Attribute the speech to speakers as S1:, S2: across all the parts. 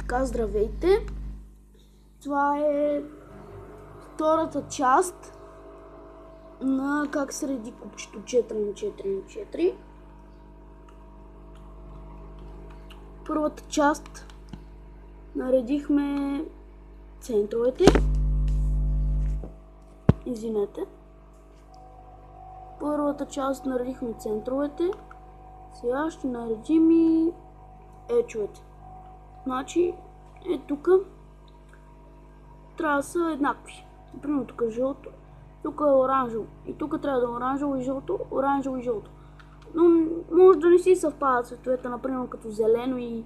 S1: Така, здравейте! Това е втората част на как се реди купчето 4х4х4. Първата част наредихме центровете. Извинете. Първата част наредихме центровете. Сега ще наредим и ечовете. Значи, тук трябва да са еднакви. Например, тук е жълто, тук е оранжево. И тук трябва да е оранжево и жълто, оранжево и жълто. Но може да не си съвпадат цветовете, например, като зелено и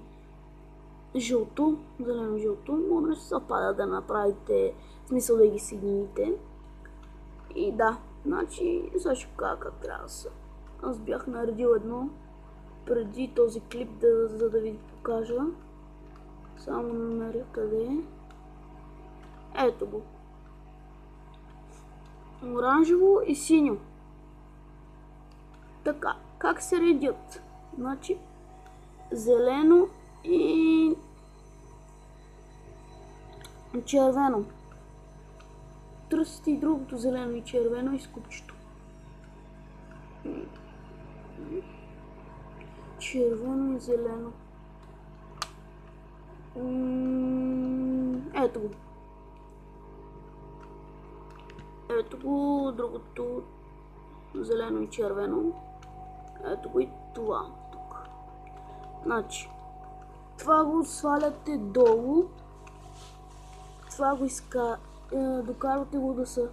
S1: жълто. Зелено и жълто. Може да не си съвпадат, да направите смисъл да ги съедините. И да, значи, сега ще кажа как трябва да са. Аз бях наредил едно преди този клип, за да ви покажа. Само намеря къде е. Ето го. Оранжево и синьо. Така, как се редят? Значи, зелено и червено. Търсите и другото зелено и червено из купчето. Червено и зелено. Ето го. Ето го другото зелено и червено. Ето го и това тук. Значи, това го сваляте долу. Това го докарвате го да са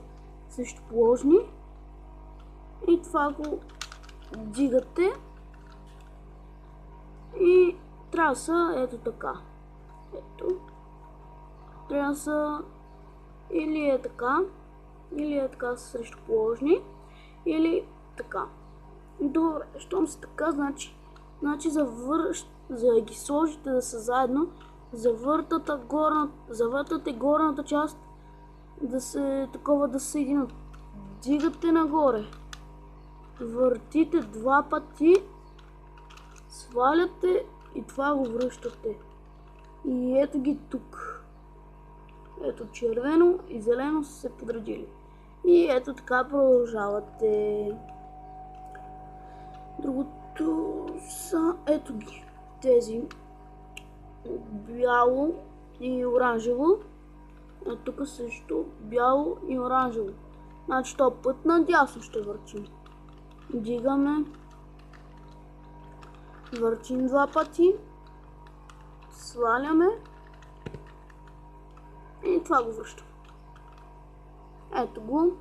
S1: също положни. И това го дигате. И трябва да са ето така. Ето. Трябва да са или е така срещу положни, или така. Добре, щом са така, значи за да ги сложите да са заедно, завъртате горната част да се съединят. Дигате нагоре. Въртите два пъти, сваляте и това го връщате. И ето ги тук. Ето червено и зелено са се подредили. И ето така продължавате. Другото са ето ги. Тези бяло и оранжево. А тук също бяло и оранжево. Значи този път надясно ще въртим. Дигаме. Въртим два пъти. Сваляме. И това го връщам. Ето го.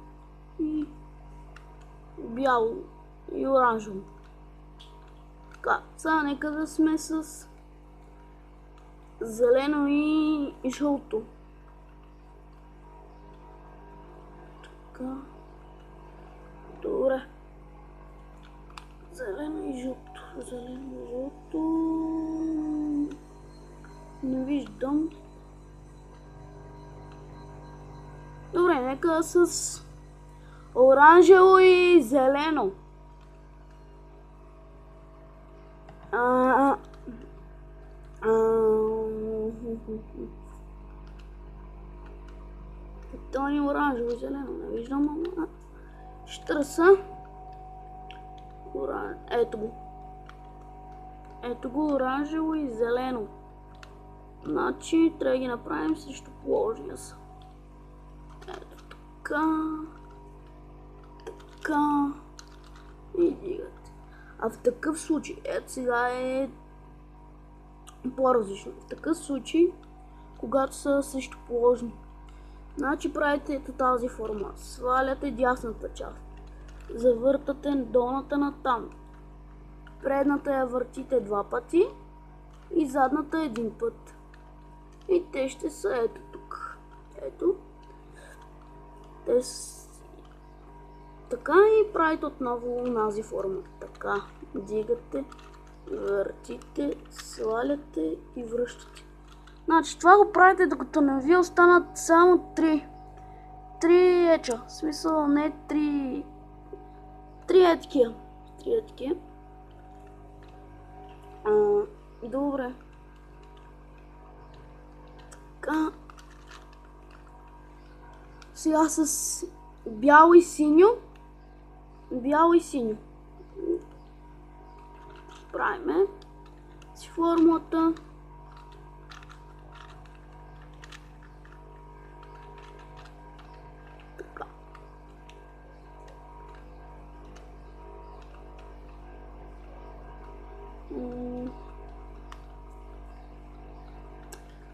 S1: И бяло и оранжево. Така, сега нека да сме с зелено и жълто. Така. Добре. Зелено и жълто. Зелено и жълто. Не виждам. Добре, нека с оранжево и зелено. То ни оранжево и зелено, не виждам, ама ще търса. Ето го. Ето го оранжево и зелено. Значи трябва да ги направим срещу положния са. Ето така. Така. И дигате. А в такъв случай, ето сега е по-различно. В такъв случай, когато са срещу положни, значи правите ето тази форма. Сваляте дясната част. Завъртате долната на там. Предната я въртите два пъти и задната един път. И те ще са ето тук. Ето. Така и правите отново тази форма. Така. Дигате, въртите, сваляте и връщате. Значи това го правите докато не ви останат само 3. 3 еча. В смисъл не 3. 3 етикия. 3 етикия. Добре. Така. Сега с бяло и синьо. Бяло и синьо. Правиме си формулата. Така.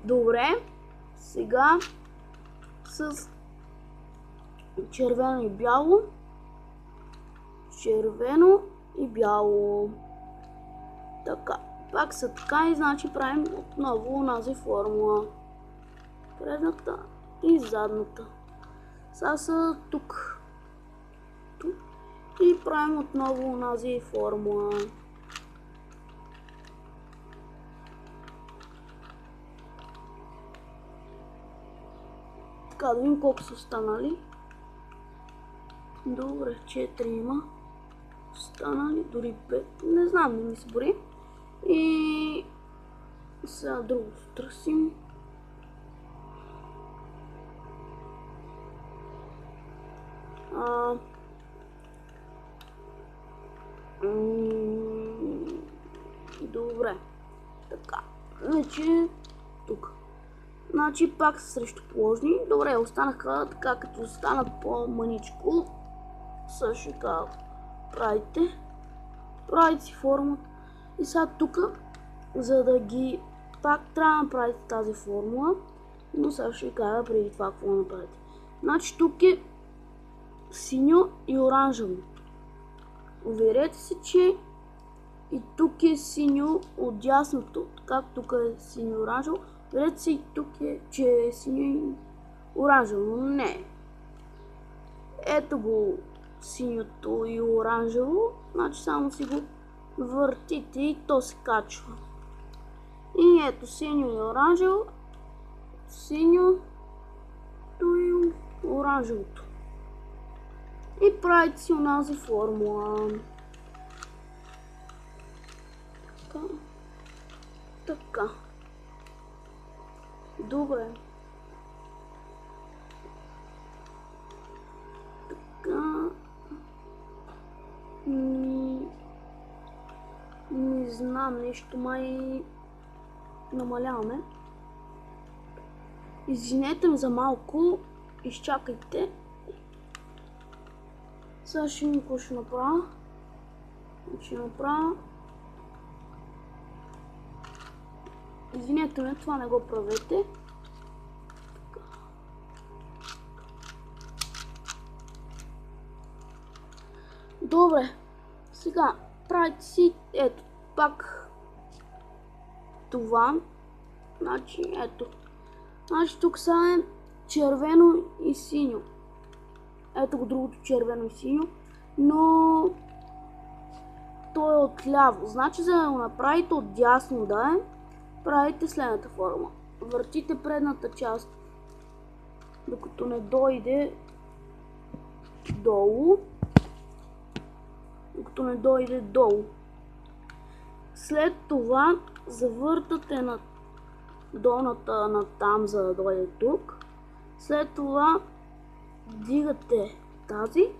S1: Добре. Сега с червено и бяло. Червено и бяло. Така. Пак са така и значи правим отново онази формула. Предната и задната. Сега са тук. Тук. И правим отново онази формула. Така, да видим колко са останали. Добре, 4 има. Останали, дори 5. Не знам, не ми се бори. И сега другото търсим. Добре. Така. Значи тук. Значи пак са срещу положни. Добре, останаха така, като останат по-мъничко. Също така правите. Правите си формата. И сега тук, за да ги... Пак трябва да направите тази формула. Но сега ще ви кажа преди това какво направите. Значи тук е синьо и оранжево. Уверете се, че и тук е синьо от дясното. Как тук е синьо и оранжево. Уверете се и тук е, че е синьо и оранжево. Но не. Ето го синьото и оранжево. Значи само си го въртите и то се качва. И ето синьо и оранжево. Синьото и оранжевото. И правите си онази формула. Така. Така. Добре. Така. Не знам, нещо май намаляваме. Извинете ме за малко. Изчакайте. Сега ще видим какво ще направя. Извинете ме, това не го правете. Добре. Сега правите си, ето, пак това. Значи, ето. Значи тук са е червено и синьо. Ето го другото червено и синьо. Но то е отляво. Значи, за да го направите от дясно да е, правите следната форма. Въртите предната част, докато не дойде долу. След това завъртате на долната на там, за да дойде тук. След това вдигате тази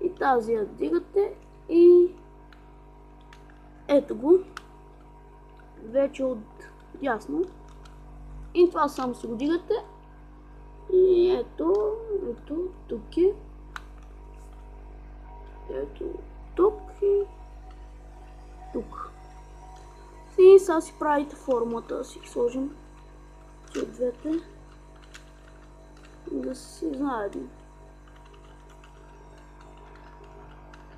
S1: и тази я вдигате и ето го. Вече от дясно. И това само си го дигате. И ето тук е. Ето тук и тук. И сега си правите формулата, да си ги сложим от двете. Да си заедно.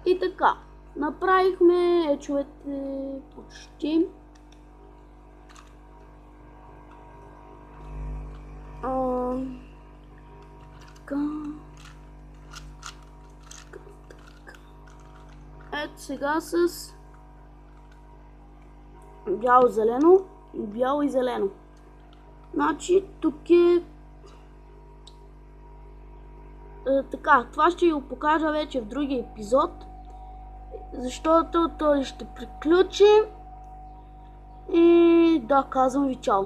S1: И така. Направихме ечовете почти. Така. Ето сега с бяло-зелено и бяло и зелено. Значи тук е така, това ще ви го покажа вече в другия епизод, защото той ще приключи и да, казвам ви чао.